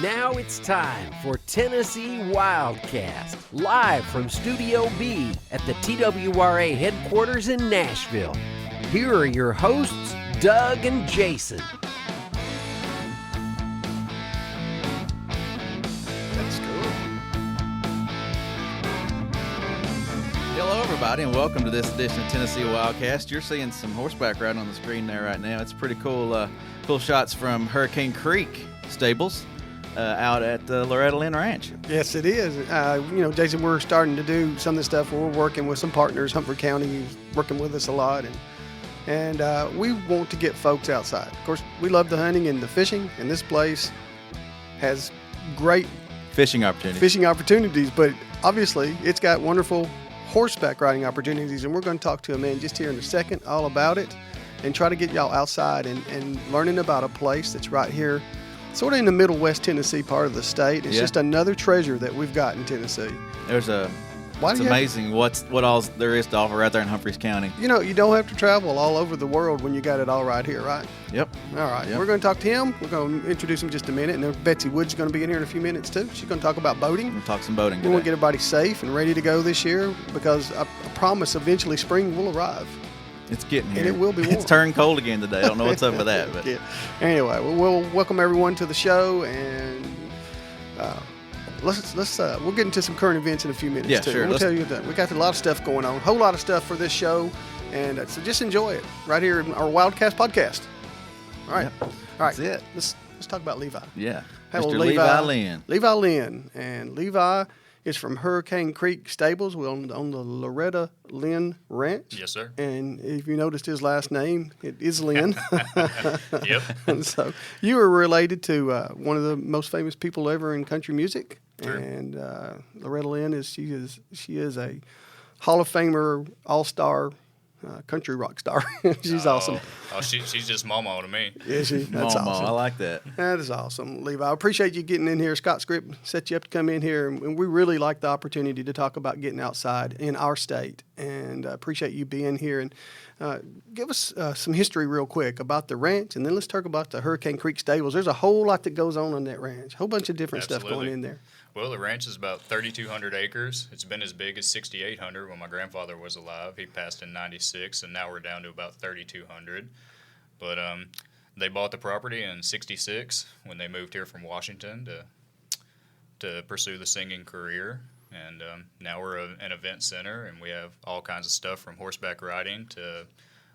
Now it's time for Tennessee Wildcast, live from Studio B at the TWRA headquarters in Nashville. Here are your hosts, Doug and Jason. That's cool. Hello, everybody, and welcome to this edition of Tennessee Wildcast. You're seeing some horseback riding on the screen there right now. It's pretty cool, cool shots from Hurricane Creek Stables. Out at the Loretta Lynn Ranch. Yes, it is. Jason, we're starting to do some of the stuff where we're working with some partners. Humphreys County is working with us a lot, and we want to get folks outside. Of course, we love the hunting and the fishing, and this place has great Fishing opportunities, but obviously it's got wonderful horseback riding opportunities, and we're going to talk to a man just here in a second all about it and try to get y'all outside and learning about a place that's right here sort of in the middle west Tennessee part of the state. It's just another treasure that we've got in Tennessee. It's amazing what all there is to offer right there in Humphreys County. You know, you don't have to travel all over the world when you got it all right here, right? Yep. All right. Yep. We're going to talk to him. We're going to introduce him in just a minute. And then Betsy Wood's going to be in here in a few minutes, too. She's going to talk about boating. We'll talk some boating We today. want to get everybody safe and ready to go this year because I promise eventually spring will arrive. It's getting here. And it will be warm. It's turned cold again today. I don't know what's up with that. But yeah. Anyway, we'll welcome everyone to the show, and we'll get into some current events in a few minutes. Yeah, too. sure. We'll tell you that we got a lot of stuff going on, a whole lot of stuff for this show, and so just enjoy it right here in our Wildcast podcast. All right, Yep. all right. That's it. Let's talk about Levi. Yeah, Hello, Mr. Levi Lynn. Levi Lynn, and Levi is from Hurricane Creek Stables. We're on the Loretta Lynn Ranch. Yes, sir. And if you noticed his last name, it is Lynn. Yep. And so you are related to one of the most famous people ever in country music. Sure. And Loretta Lynn she is a Hall of Famer, all-star country rock star. She's awesome. Oh, she's just mama to me. Yeah, that's Mama, awesome. I like that. That is awesome, Levi. I appreciate you getting in here. Scott Script set you up to come in here, and we really like the opportunity to talk about getting outside in our state, and appreciate you being here. And give us some history real quick about the ranch, and then let's talk about the Hurricane Creek Stables. There's a whole lot that goes on that ranch, a whole bunch of different stuff going in there. Well, the ranch is about 3,200 acres. It's been as big as 6,800 when my grandfather was alive. He passed in 96, and now we're down to about 3,200. But they bought the property in 66 when they moved here from Washington to pursue the singing career. And now we're an event center, and we have all kinds of stuff from horseback riding to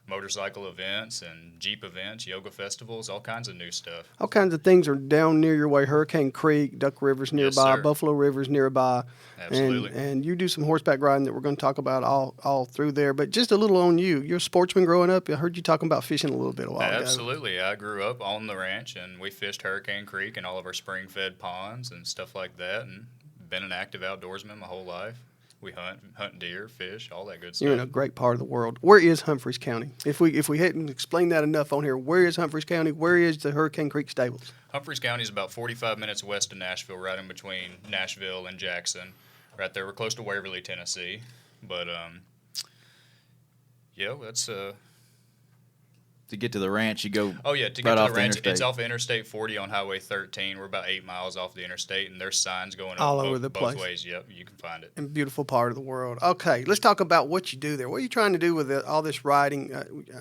motorcycle events and Jeep events, yoga festivals, all kinds of new stuff. All kinds of things are down near your way. Hurricane Creek, Duck River's nearby, sir. Buffalo River's nearby. Absolutely. And you do some horseback riding that we're going to talk about all through there. But just a little on you. You're a sportsman growing up. I heard you talking about fishing a little bit a while ago. Absolutely. I grew up on the ranch, and we fished Hurricane Creek and all of our spring-fed ponds and stuff like that, and been an active outdoorsman my whole life. We hunt deer, fish, all that good stuff. You're in a great part of the world. Where is Humphreys County? If we hadn't explained that enough on here, where is Humphreys County? Where is the Hurricane Creek Stables? Humphreys County is about 45 minutes west of Nashville, right in between Nashville and Jackson. Right there, we're close to Waverly, Tennessee. But, that's... To get to the ranch, you go to get to the ranch, it's off Interstate 40 on Highway 13. We're about 8 miles off the interstate, and there's signs going up all over the both place. ways. Yep, you can find it. And beautiful part of the world. Okay, let's talk about what you do there. What are you trying to do with all this riding?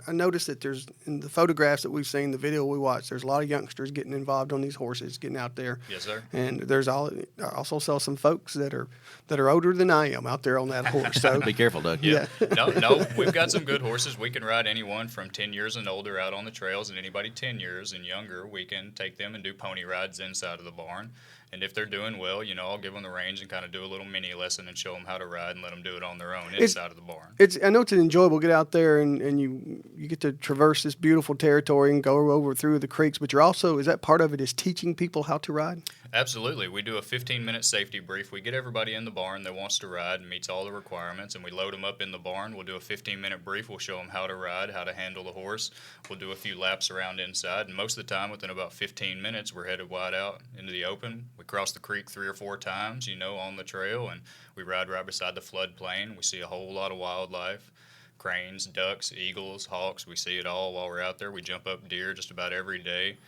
I noticed that there's, in the photographs that we've seen, the video we watched, there's a lot of youngsters getting involved on these horses, getting out there. Yes, sir. And I also saw some folks that are older than I am out there on that horse. So Be careful, Doug. Yeah. No, we've got some good horses. We can ride anyone from 10 years and older out on the trails, and anybody 10 years and younger, we can take them and do pony rides inside of the barn. And if they're doing well, I'll give them the reins and kind of do a little mini lesson and show them how to ride and let them do it on their own inside of the barn. I know it's enjoyable to get out there and you get to traverse this beautiful territory and go over through the creeks, but you're also, is that part of it, is teaching people how to ride? Absolutely. We do a 15-minute safety brief. We get everybody in the barn that wants to ride and meets all the requirements, and we load them up in the barn. We'll do a 15-minute brief. We'll show them how to ride, how to handle the horse. We'll do a few laps around inside, and most of the time, within about 15 minutes, we're headed wide out into the open. We cross the creek 3 or 4 times, on the trail, and we ride right beside the floodplain. We see a whole lot of wildlife. Cranes, ducks, eagles, hawks. We see it all while we're out there. We jump up deer just about every day.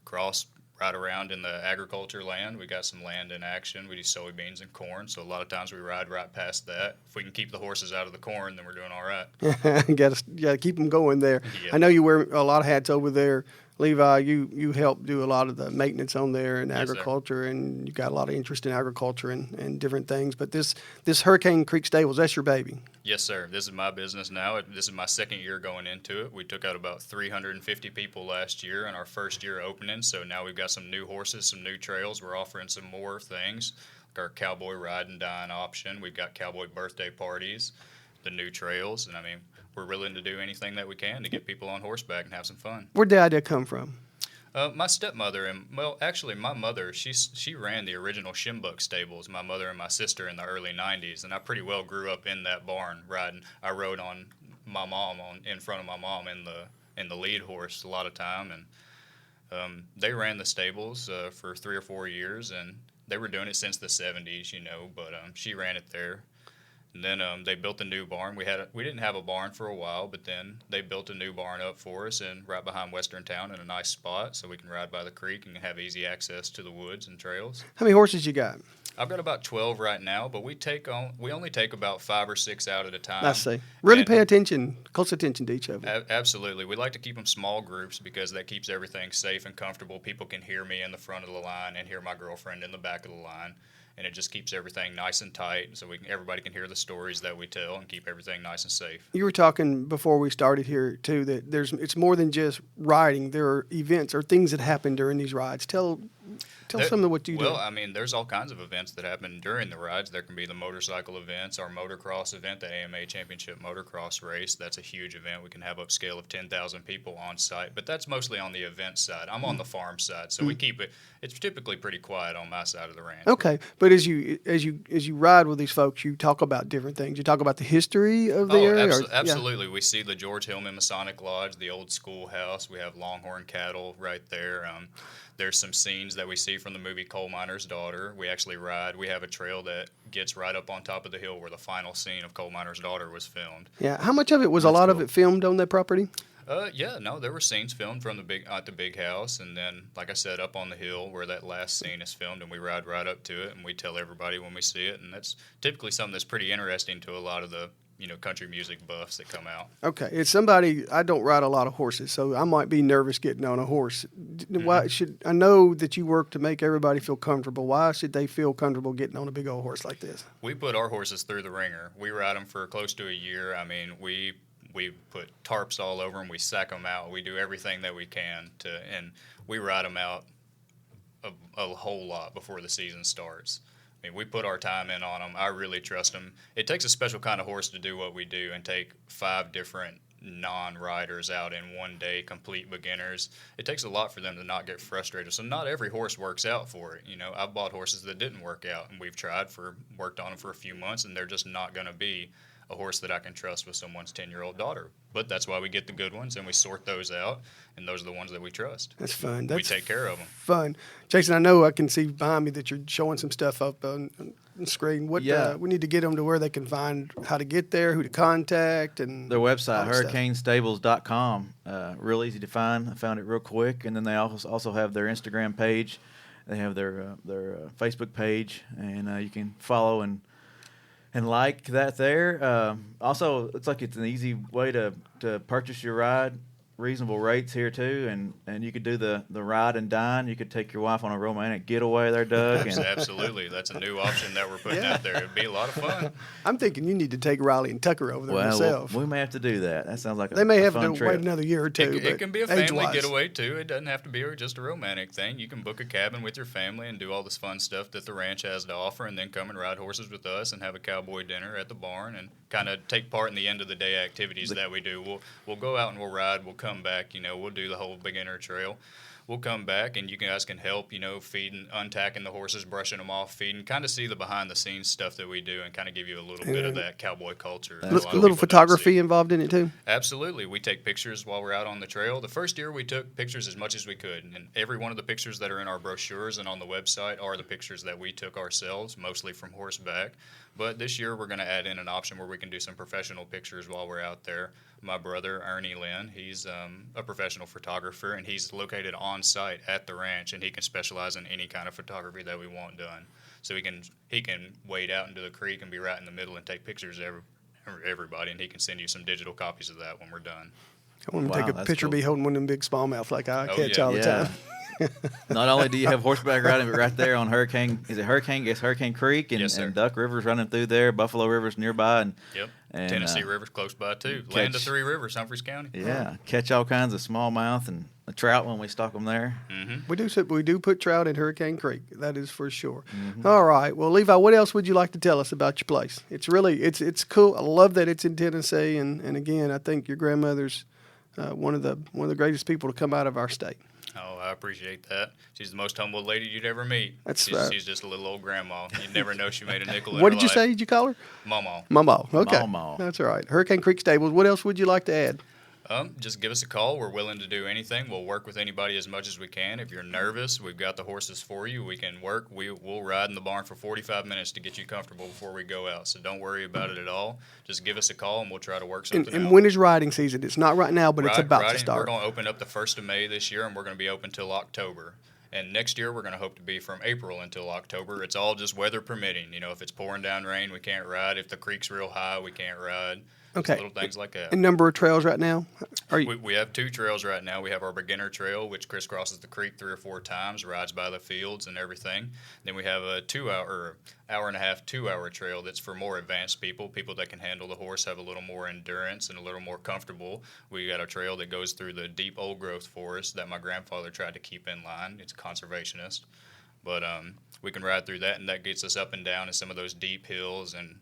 Cross ride around in the agriculture land. We got some land in action. We do soybeans and corn, so a lot of times we ride right past that. If we can keep the horses out of the corn, then we're doing all right. Got to keep them going there. Yeah. I know you wear a lot of hats over there. Levi, you help do a lot of the maintenance on there and Yes, agriculture, and you got a lot of interest in agriculture and different things. But this Hurricane Creek Stables, that's your baby. Yes, sir. This is my business now. This is my second year going into it. We took out about 350 people last year in our first year opening, so now we've got some new horses, some new trails. We're offering some more things, like our cowboy ride and dine option. We've got cowboy birthday parties, the new trails, and I mean, we're willing to do anything that we can to get people on horseback and have some fun. Where'd the idea come from? My stepmother actually my mother, she ran the original Shimbuck stables, my mother and my sister in the early 90s, and I pretty well grew up in that barn riding. I rode on my mom in front of my mom in the lead horse a lot of time, and they ran the stables for 3 or 4 years, and they were doing it since the 70s, but she ran it there. And then they built a new barn. We didn't have a barn for a while, but then they built a new barn up for us and right behind Western Town in a nice spot so we can ride by the creek and have easy access to the woods and trails. How many horses you got? I've got about 12 right now, but we only take about 5 or 6 out at a time. I see. Really pay close attention to each of them. Absolutely. We like to keep them small groups because that keeps everything safe and comfortable. People can hear me in the front of the line and hear my girlfriend in the back of the line. And it just keeps everything nice and tight so everybody can hear the stories that we tell and keep everything nice and safe. You were talking before we started here, too, that it's more than just riding. There are events or things that happen during these rides. Tell some of what you do. Well, I mean, there's all kinds of events that happen during the rides. There can be the motorcycle events, our motocross event, the AMA Championship Motocross Race. That's a huge event. We can have upscale of 10,000 people on site, but that's mostly on the event side. I'm on the farm side, so we keep it. It's typically pretty quiet on my side of the ranch. Okay, but as you ride with these folks, you talk about different things. You talk about the history of the area. Absolutely. We see the George Hillman Masonic Lodge, the old schoolhouse. We have longhorn cattle right there. There's some scenes that we see from the movie Coal Miner's Daughter. We actually ride. We have a trail that gets right up on top of the hill where the final scene of Coal Miner's Daughter was filmed. Yeah. How much of it was a lot of it filmed on that property? There were scenes filmed from at the big house, and then, like I said, up on the hill where that last scene is filmed, and we ride right up to it, and we tell everybody when we see it, and that's typically something that's pretty interesting to a lot of the country music buffs that come out. Okay, it's somebody. I don't ride a lot of horses, so I might be nervous getting on a horse. Why should I know that you work to make everybody feel comfortable? Why should they feel comfortable getting on a big old horse like this? We put our horses through the ringer. We ride them for close to a year. I mean, we put tarps all over them. We sack them out. We do everything that we can and we ride them out a whole lot before the season starts. I mean, we put our time in on them. I really trust them. It takes a special kind of horse to do what we do and take 5 different non-riders out in one day, complete beginners. It takes a lot for them to not get frustrated. So not every horse works out for it. I've bought horses that didn't work out, and we've worked on them for a few months, and they're just not going to be a horse that I can trust with someone's 10-year-old daughter. But that's why we get the good ones, and we sort those out, and those are the ones that we trust. That's fun. We take care of them. Fun. Jason, I know I can see behind me that you're showing some stuff up on the screen. We need to get them to where they can find how to get there, who to contact, and their website, hurricanestables.com. Real easy to find. I found it real quick. And then they also have their Instagram page. They have their Facebook page, and you can follow and like that there. Also, it's an easy way to purchase your ride. Reasonable rates here too, and you could do the ride and dine. You could take your wife on a romantic getaway there, Doug. Absolutely, that's a new option that we're putting out there. It'd be a lot of fun. I'm thinking you need to take Riley and Tucker over there myself. We may have to do that. That sounds like they may have to trip. wait another year or two. It can be a family getaway too. It doesn't have to be just a romantic thing. You can book a cabin with your family and do all this fun stuff that the ranch has to offer, and then come and ride horses with us and have a cowboy dinner at the barn and kind of take part in the end of the day activities that we do. We'll go out and we'll ride. We'll come back. We'll do the whole beginner trail. We'll come back and you guys can help, feeding, untacking the horses, brushing them off, feeding, kind of see the behind-the-scenes stuff that we do and kind of give you a little bit of that cowboy culture. A little photography involved in it, too? Absolutely. We take pictures while we're out on the trail. The first year we took pictures as much as we could, and every one of the pictures that are in our brochures and on the website are the pictures that we took ourselves, mostly from horseback. But this year we're going to add in an option where we can do some professional pictures while we're out there. my brother, Ernie Lynn. He's a professional photographer, and he's located on site at the ranch, and he can specialize in any kind of photography that we want done. So he can wade out into the creek and be right in the middle and take pictures of everybody, and he can send you some digital copies of that when we're done. I want to take a picture of me holding one of them big smallmouth like I catch yeah. all the time. Not only do you have horseback riding, but right there on Hurricane Creek and, Yes, sir. and Duck River's running through there, Buffalo River's nearby, and Tennessee River's close by too. Land of three rivers, Humphreys County. Yeah, catch all kinds of smallmouth and a trout when we stock them there. Mm-hmm. We do put trout in Hurricane Creek. That is for sure. All right. Well, Levi, what else would you like to tell us about your place? It's really it's cool. I love that it's in Tennessee, and again, I think your grandmother's one of the greatest people to come out of our state. Oh, I appreciate that. She's the most humble lady you'd ever meet. She's just a little old grandma. You'd never know she made a nickel in her What did you life. say? Did you call her? Mama. Mama. Okay. Mama. That's all right. Hurricane Creek Stables. What else would you like to add? Just give us a call. We're willing to do anything. We'll work with anybody as much as we can. If you're nervous, we've got the horses for you. We can work. We'll ride in the barn for 45 minutes to get you comfortable before we go out. So don't worry about it at all. Just give us a call, and we'll try to work something out. And when is riding season? It's not right now, but it's about to start. We're going to open up the 1st of May this year, and we're going to be open till October. And next year, we're going to hope to be from April until October. It's all just weather permitting. You know, if it's pouring down rain, we can't ride. If the creek's real high, we can't ride. Okay. Little things like that. And number of trails right now? We have 2 trails right now. We have our beginner trail, which crisscrosses the creek 3 or 4 times, rides by the fields and everything. Then we have a 2-hour trail that's for more advanced people that can handle the horse, have a little more endurance and a little more comfortable. We got a trail that goes through the deep old growth forest that my grandfather tried to keep in line. It's a conservationist. But we can ride through that, and that gets us up and down in some of those deep hills and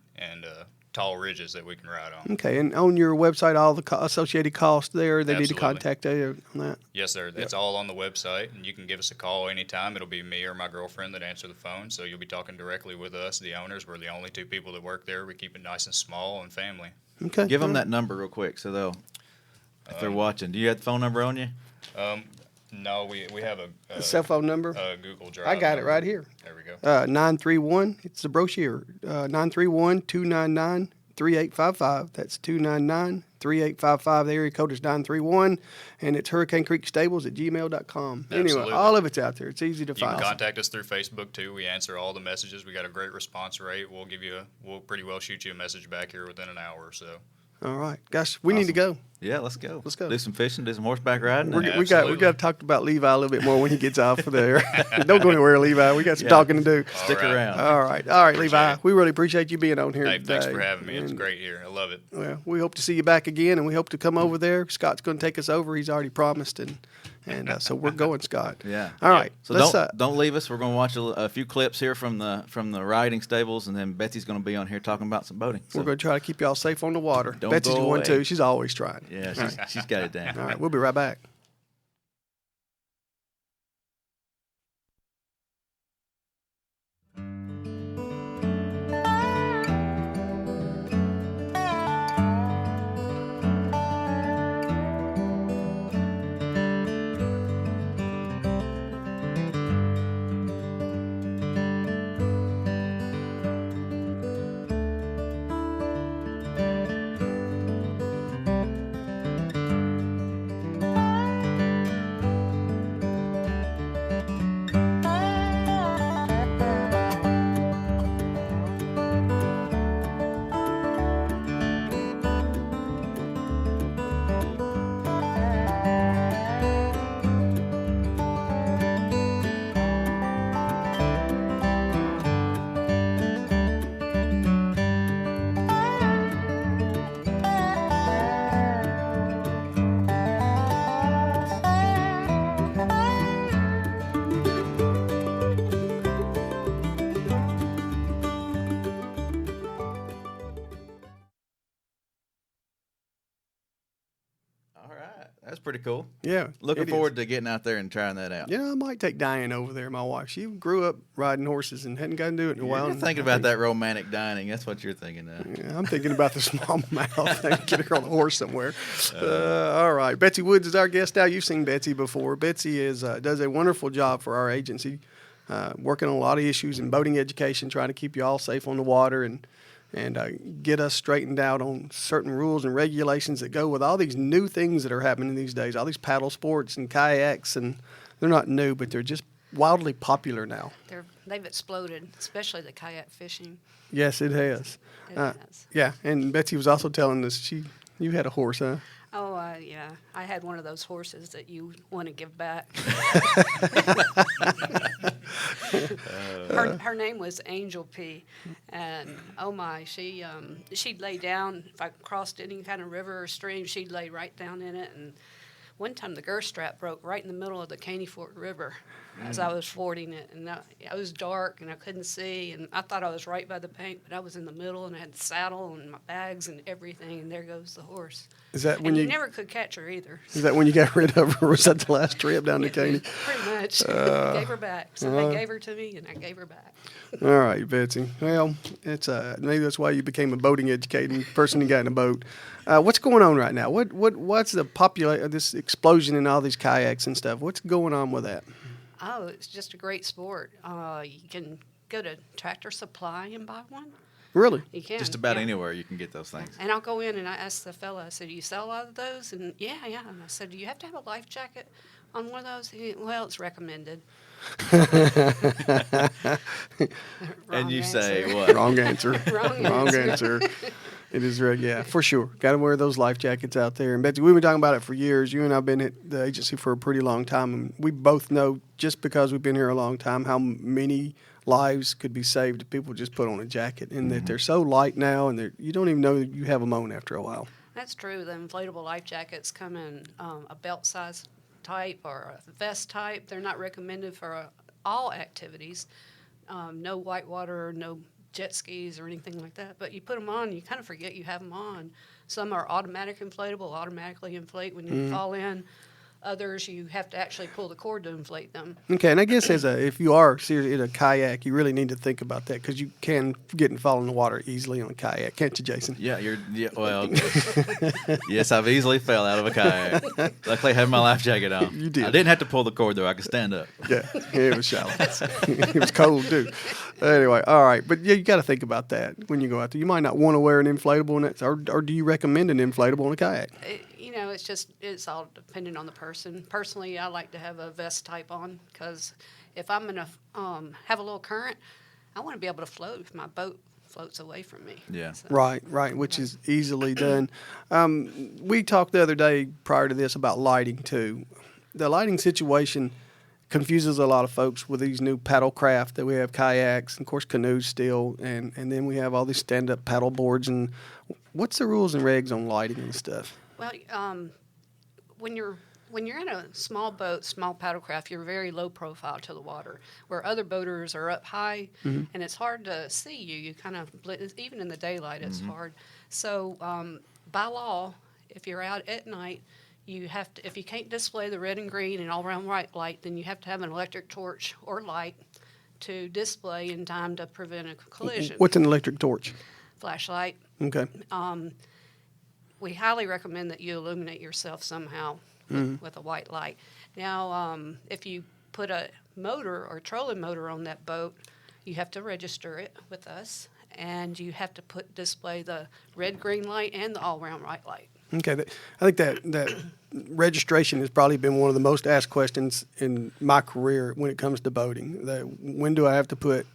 tall ridges that we can ride on. Okay, and on your website, all the associated costs there, they need to Absolutely. contact you on that? Yes, sir. It's all on the website, and you can give us a call anytime. It'll be me or my girlfriend that answer the phone, so you'll be talking directly with us, the owners. We're the only 2 people that work there. We keep it nice and small and family. Okay. Give them that number real quick so if they're watching. Do you have the phone number on you? No, we have A cell phone number? a Google Drive. I got it number. right here. There we go. 931, it's the brochure, 931-299-3855. That's 299-3855. The area code is 931, and it's Hurricane Creek Stables at gmail.com. Anyway, Absolutely. all of it's out there. It's easy to You find. can contact us through Facebook, too. We answer all the messages. We got a great response rate. We'll pretty well shoot you a message back here within an hour or so. All right. Gosh, we need to go. Yeah, let's go. Let's go. Do some fishing, do some horseback riding. We got to talk about Levi a little bit more when he gets off of there. Don't go anywhere, Levi. We got some talking to do. Stick around. All right, Levi. We really appreciate you being on here Hey, today. thanks for having me. It's great here. I love it. Well, we hope to see you back again, and we hope to come over there. Scott's going to take us over. He's already promised, and so we're going, Scott. Yeah. All right. So let's, don't leave us. We're going to watch a few clips here from the riding stables, and then Betsy's going to be on here talking about some boating. So we're going to try to keep y'all safe on the water. Don't Betsy's go going away. too. She's always trying. Yeah, she's got it down. All right. We'll be right back. That's pretty cool. Yeah. Looking it is. forward to getting out there and trying that out. Yeah, I might take Diane over there, my wife. She grew up riding horses and hadn't gotten to do it in a while. You're thinking about that romantic dining. That's what you're thinking of. Yeah, I'm thinking about the smallmouth and get her on a horse somewhere. All right. Betsy Woods is our guest now. You've seen Betsy before. Betsy does a wonderful job for our agency, working on a lot of issues in boating education, trying to keep you all safe on the water. And and get us straightened out on certain rules and regulations that go with all these new things that are happening these days, all these paddle sports and kayaks, and they're not new, but they're just wildly popular now. They've exploded, especially the kayak fishing. Yes, it has. It has. Yeah, and Betsy was also telling us you had a horse, huh? Oh, yeah. I had one of those horses that you want to give back. Her name was Angel P. And, oh, my, she'd lay down. If I crossed any kind of river or stream, she'd lay right down in it. And one time the girth strap broke right in the middle of the Caney Fork River as I was fording it. And it was dark, and I couldn't see. And I thought I was right by the bank, but I was in the middle, and I had the saddle and my bags and everything, and there goes the horse. Is that when and you never could catch her either. Is that when you got rid of her, or was that the last trip down to Caney? Pretty much. Gave her back. Somebody gave her to me, and I gave her back. All right, Betsy. Well, it's maybe that's why you became a boating educating person and got in a boat. What's going on right now? What's the this explosion in all these kayaks and stuff? What's going on with that? Oh, it's just a great sport. You can go to Tractor Supply and buy one. Really? You can. Just about yeah. anywhere you can get those things. And I'll go in and I ask the fella, I said, do you sell a lot of those? And yeah. And I said, do you have to have a life jacket on one of those? Well, it's recommended. And you Wrong say answer. what? Wrong answer. Wrong answer. It is yeah, for sure. Got to wear those life jackets out there. And Betsy, we've been talking about it for years. You and I've been at the agency for a pretty long time, and we both know, just because we've been here a long time, how many lives could be saved if people just put on a jacket, and that they're so light now, and you don't even know that you have them on after a while. That's true. The inflatable life jackets come in a belt size type or a vest type. They're not recommended for all activities. No whitewater, no jet skis or anything like that. But you put them on, you kind of forget you have them on. Some are automatic inflatable, automatically inflate when you fall in. Others, you have to actually pull the cord to inflate them. Okay, and I guess if you are serious in a kayak, you really need to think about that, because you can get and fall in the water easily on a kayak, can't you, Jason? Well, yes, I've easily fell out of a kayak. Luckily, I had my life jacket on. You did. I didn't have to pull the cord, though. I could stand up. Yeah, it was shallow. It was cold, too. Anyway, all right. But, yeah, you got to think about that when you go out there. You might not want to wear an inflatable, or do you recommend an inflatable on a kayak? It's all dependent on the person. Personally, I like to have a vest type on, because if I'm going to have a little current, I want to be able to float if my boat floats away from me. Yeah. So, Right, which is easily done. We talked the other day prior to this about lighting, too. The lighting situation confuses a lot of folks with these new paddle craft that we have, kayaks, and, of course, canoes still, and then we have all these stand-up paddle boards. And what's the rules and regs on lighting and stuff? Well, when you're in a small boat, small paddle craft, you're very low profile to the water, where other boaters are up high, and it's hard to see you. You kind of, even in the daylight, it's hard. So by law, if you're out at night, you have to, if you can't display the red and green and all-around white light, then you have to have an electric torch or light to display in time to prevent a collision. What's an electric torch? Flashlight. Okay. We highly recommend that you illuminate yourself somehow with a white light. Now, if you put a motor or trolling motor on that boat, you have to register it with us, and you have to display the red, green light and the all-round white light. Okay. I think that registration has probably been one of the most asked questions in my career when it comes to boating. When do I have to put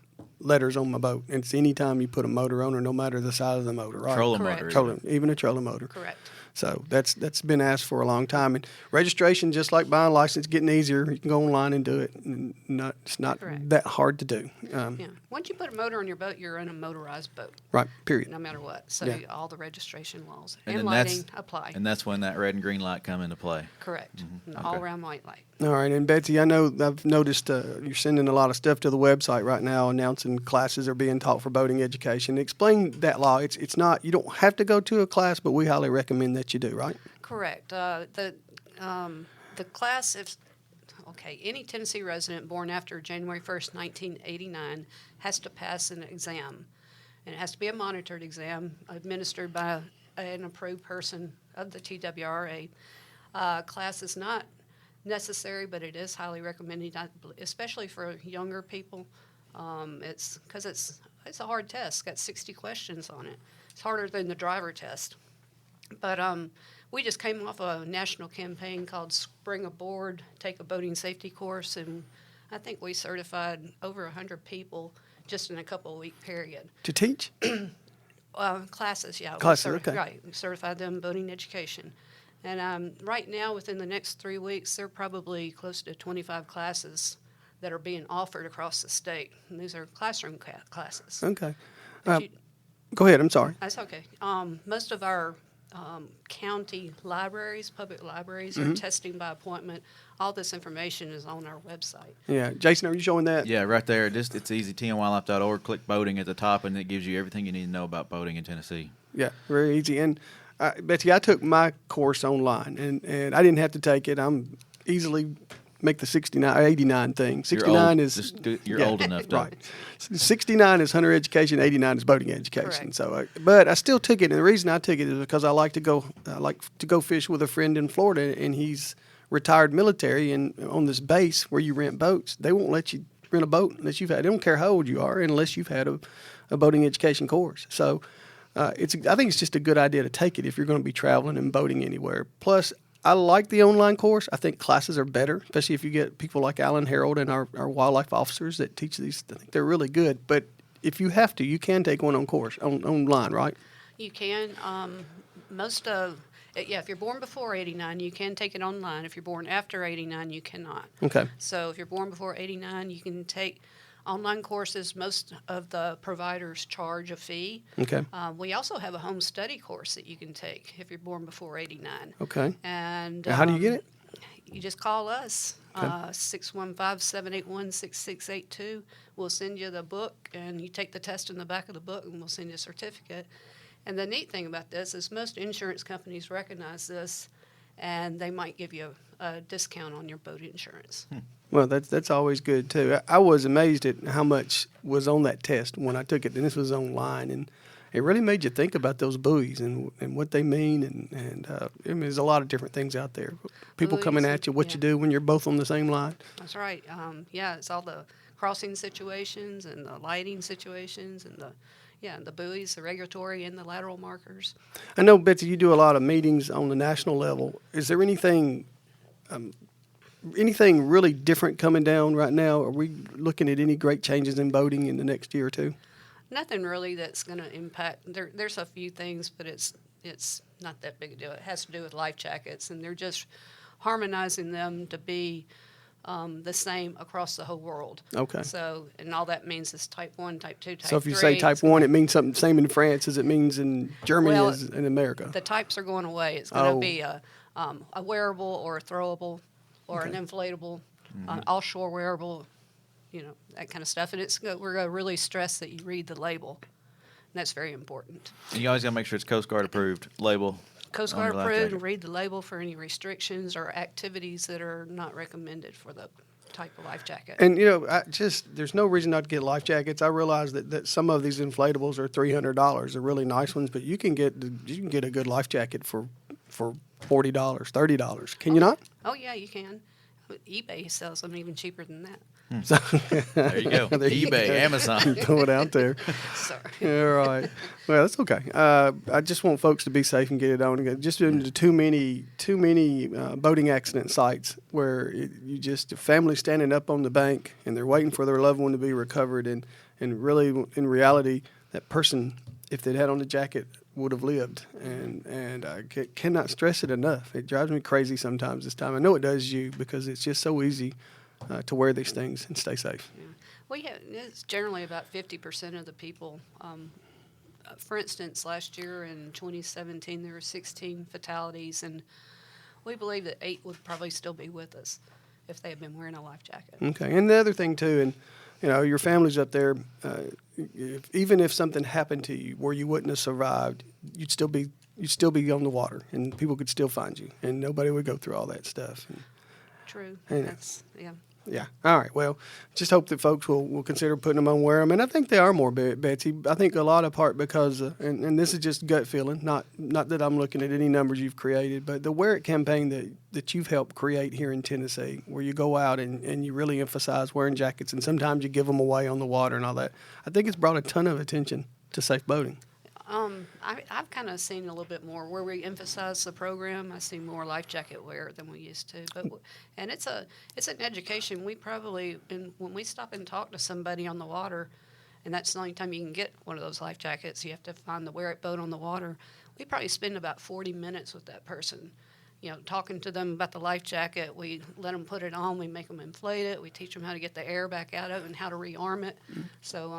letters on my boat? And it's any time you put a motor on, or no matter the size of the motor, right? Trolling Correct. motor. Even a trolling motor. Correct. So that's been asked for a long time. And registration, just like buying a license, getting easier. You can go online and do it. It's not Correct. that hard to do. Yeah. Once you put a motor on your boat, you're in a motorized boat, Right, period. no matter what. So Yeah. all the registration laws And and then lighting apply. And that's when that red and green light come into play. Correct. And the Okay. all-around white light. All right, and Betsy, I know I've noticed you're sending a lot of stuff to the website right now, announcing classes are being taught for boating education. Explain that law. It's not, you don't have to go to a class, but we highly recommend that you do, right? Correct. The class, any Tennessee resident born after January 1st, 1989 has to pass an exam. And it has to be a monitored exam administered by an approved person of the TWRA. Class is not necessary, but it is highly recommended, especially for younger people. It's because it's it's a hard test. It's got 60 questions on it. It's harder than the driver test. But we just came off a national campaign called Spring Aboard, Take a Boating Safety Course, and I think we certified over 100 people just in a couple-week period. To teach? Classes, yeah. Classes, okay. Right, we certified them in boating education. And right now, within the next 3 weeks, there are probably close to 25 classes that are being offered across the state. And these are classroom classes. Okay. If Go ahead. I'm sorry. That's okay. Most of our county libraries, public libraries, are testing by appointment. All this information is on our website. Yeah. Jason, are you showing that? Yeah, right there. It's easy. TNWildlife.org. Click boating at the top, and it gives you everything you need to know about boating in Tennessee. Yeah, very easy. And Betsy, I took my course online, and I didn't have to take it. I'm easily make the 89 thing. 69 you're old enough to. Right. 69 is hunter education, 89 is boating education. Correct. So, but I still took it, and the reason I took it is because I like to go fish with a friend in Florida, and he's retired military, and on this base where you rent boats, they won't let you rent a boat unless you've had. They don't care how old you are, unless you've had a boating education course. So, I think it's just a good idea to take it if you're going to be traveling and boating anywhere. Plus, I like the online course. I think classes are better, especially if you get people like Alan Harold and our wildlife officers that teach these. I think they're really good. But if you have to, you can take one online, right? You can. If you're born before 89, you can take it online. If you're born after 89, you cannot. Okay. So if you're born before 89, you can take online courses. Most of the providers charge a fee. Okay. We also have a home study course that you can take if you're born before 89. Okay. And How do you get it? You just call us, Okay. 615-781-6682. We'll send you the book, and you take the test in the back of the book, and we'll send you a certificate. And the neat thing about this is most insurance companies recognize this, and they might give you a discount on your boat insurance. Well, that's always good too. I was amazed at how much was on that test when I took it, and this was online, and it really made you think about those buoys and what they mean, and I mean, there's a lot of different things out there. People coming Buoys, at you, what yeah. you do when you're both on the same line. That's right. It's all the crossing situations and the lighting situations and the buoys, the regulatory and the lateral markers. I know, Betsy, you do a lot of meetings on the national level. Is there anything really different coming down right now? Are we looking at any great changes in boating in the next year or two? Nothing really that's going to impact. There's a few things, but it's not that big a deal. It has to do with life jackets, and they're just harmonizing them to be the same across the whole world. Okay. So, and all that means is type 1, type 2, type 3. So if you say type 1, it means something same in France as it means in Germany as in America. The types are going away. It's going to be a wearable or a throwable or an inflatable, offshore wearable, that kind of stuff. And we're going to really stress that you read the label. And that's very important. And you always got to make sure it's Coast Guard approved label. Coast on Guard your life approved, jacket. and read the label for any restrictions or activities that are not recommended for the type of life jacket. And there's no reason not to get life jackets. I realize that some of these inflatables are $300. They're really nice ones, but you can get a good life jacket for $40, $30. Can you not? Oh yeah, you can. eBay sells them even cheaper than that. So, There you go. There you eBay, go. Amazon. Throw it out there. Sorry. All right. Well, that's okay. I just want folks to be safe and get it on. Just into too many boating accident sites where you just a family standing up on the bank and they're waiting for their loved one to be recovered, and really in reality that person, if they'd had on the jacket, would have lived. And I cannot stress it enough. It drives me crazy sometimes this time. I know it does you because it's just so easy to wear these things and stay safe. Yeah. It's generally about 50% of the people. For instance, last year in 2017, there were 16 fatalities, and we believe that 8 would probably still be with us if they had been wearing a life jacket. Okay. And the other thing, too, and your family's up there, even if something happened to you where you wouldn't have survived, you'd still be on the water, and people could still find you, and nobody would go through all that stuff. True. Yeah. That's Yeah. All right. Well, just hope that folks will consider putting them on, wear them. And I think they are more, Betsy. I think a lot of part because, and this is just gut feeling, not that I'm looking at any numbers you've created, but the Wear It campaign that you've helped create here in Tennessee, where you go out and you really emphasize wearing jackets, and sometimes you give them away on the water and all that. I think it's brought a ton of attention to safe boating. I've kind of seen a little bit more where we emphasize the program. I see more life jacket wear than we used to, and it's an education. We probably, when we stop and talk to somebody on the water, and that's the only time you can get one of those life jackets. You have to find the Wear It boat on the water. We probably spend about 40 minutes with that person, talking to them about the life jacket. We let them put it on. We make them inflate it. We teach them how to get the air back out of it and how to rearm it. So,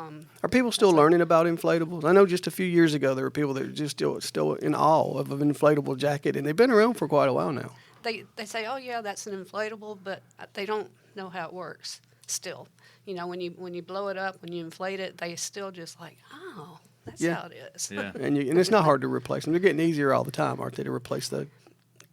are people still learning about inflatables? I know just a few years ago there were people that were just still in awe of an inflatable jacket, and they've been around for quite a while now. They say, "Oh yeah, that's an inflatable," but they don't know how it works. Still, when you blow it up, when you inflate it, they still just like, "Oh, that's how it is." Yeah, and it's not hard to replace them. They're getting easier all the time, aren't they, to replace the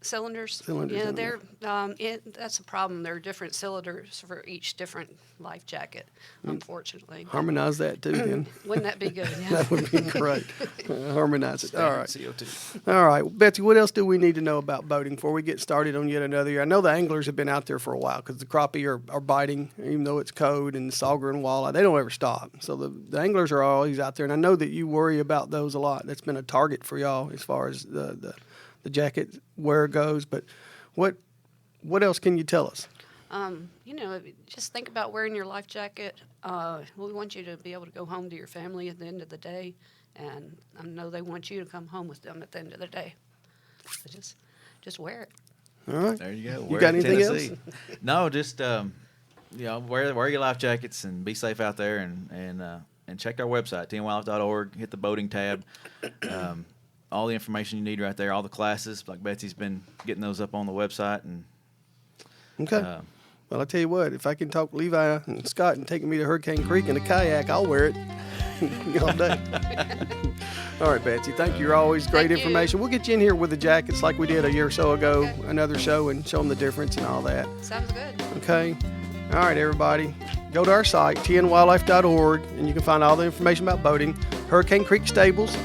cylinders? Yeah, they're that's a problem. There are different cylinders for each different life jacket, unfortunately. Harmonize that too, then. Wouldn't that be good? Yeah. That would be great. Harmonize it. All right. CO2. All right, Betsy, what else do we need to know about boating before we get started on yet another year? I know the anglers have been out there for a while because the crappie are biting, even though it's cold, and the sauger and walleye, they don't ever stop. So the anglers are always out there, and I know that you worry about those a lot. That's been a target for y'all as far as the jacket wear goes, but what else can you tell us? Just think about wearing your life jacket. We want you to be able to go home to your family at the end of the day, and I know they want you to come home with them at the end of the day. So just wear it. All right. There you go. You got anything else? No, just wear your life jackets and be safe out there, and check our website, tnwildlife.org. Hit the boating tab. All the information you need right there, all the classes, like Betsy's been getting those up on the website. And okay. Well, I'll tell you what, if I can talk Levi and Scott and taking me to Hurricane Creek in a kayak, I'll wear it all day. All right, Betsy, thank you. You're always great information. We'll get you in here with the jackets like we did a year or so ago, another show, and show them the difference and all that. Sounds good. Okay. All right, everybody. Go to our site, tnwildlife.org, and you can find all the information about boating. Hurricane Creek Stables.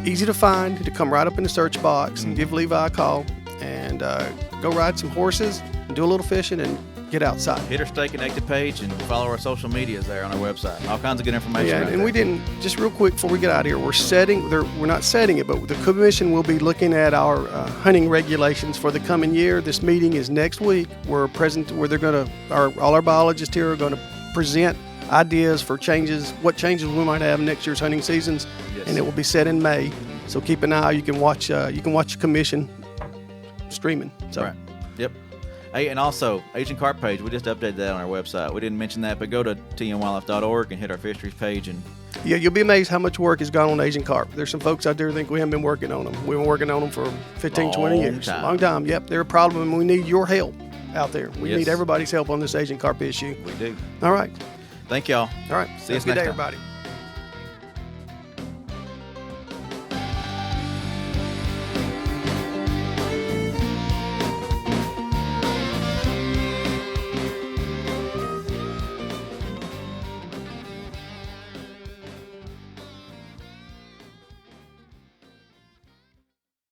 Easy to find, to come right up in the search box and give Levi a call and go ride some horses and do a little fishing and get outside. Hit our Stay Connected page and follow our social medias there on our website. All kinds of good information. Yeah, and we didn't, just real quick before we get out of here, we're not setting it, but the commission will be looking at our hunting regulations for the coming year. This meeting is next week where they're going to, all our biologists here are going to present ideas for changes, what changes we might have in next year's hunting seasons, and it will be set in May. So keep an eye. You can watch the commission streaming. So. Right. Yep. Hey, and also Asian carp page. We just updated that on our website. We didn't mention that, but go to tnwildlife.org and hit our fisheries page. And yeah, you'll be amazed how much work has gone on Asian carp. There's some folks out there who think we haven't been working on them. We've been working on them for 15, 20 years. Long time. Yep, they're a problem, and we need your help out there. We need everybody's help on this Asian carp issue. We do. All right. Thank y'all. All right. See you next Have a good day, time. everybody.